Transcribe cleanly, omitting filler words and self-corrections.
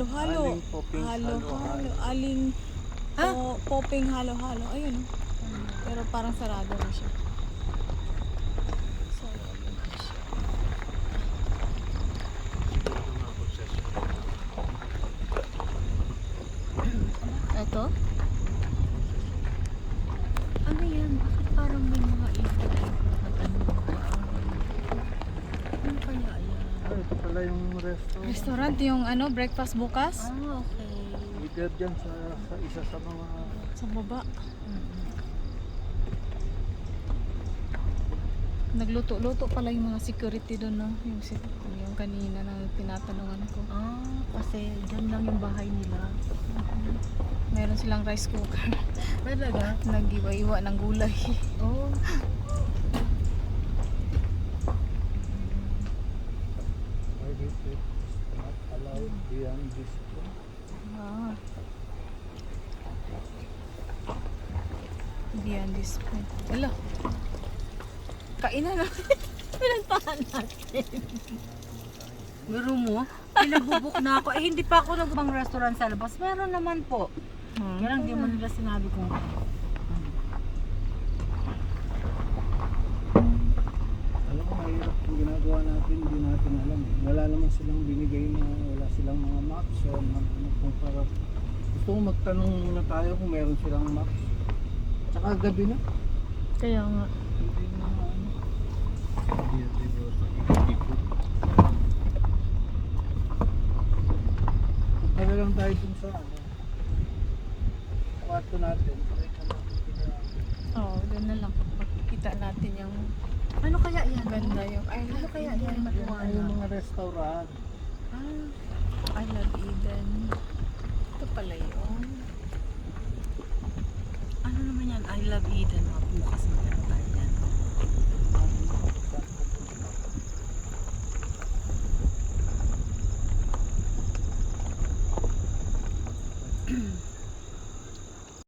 halo-halo. Aling popping Halo-halo. Aling popping halo-halo. Ayun. Pero parang sarado na siya. Sarado na siya. Ito? Ano yan? Bakit parang may mga ikot-ikot na ganun ba? Ano kaya yan? Ito pala yung restaurant. Restaurant yung ano, breakfast bukas? Okay. Leader dyan sa isa sa mga... Sa baba. Nagluto-luto pala yung mga security doon, no? Yung kanina na tinatanungan ko. Kasi dyan lang yung bahay nila. Meron silang rice cooker. Talaga? Nag-iwa-iwa ng gulay. Oo. Not allowed beyond this point. Beyond this point. Wala. Kainan na. Pinagpahan natin. Meron mo? Pinabubuk na ako. Eh, hindi pa ako nagbang restaurant sa labas. Meron naman po. Kaya lang, di mo nila sinabi kung Alam ko, mahirap yung ginagawa natin, hindi natin alam. Wala naman silang binigay na, wala silang mga maps o ano kung para. Gusto ko magtanong muna tayo kung meron silang maps. Tsaka gabi na. Kaya nga. Hindi na ano. Hindi ba sa ikot-ikot. Punta lang tayo dun sa ano. Kwarto natin. Oo, doon na lang. Makikita natin yung ano kaya yan? ganda yung Ano kaya yan? Yan Matuwa ay yung mga restaurant. I Love Eden. Ito pala yun. Ano naman yan? I love Eden. Bukas na.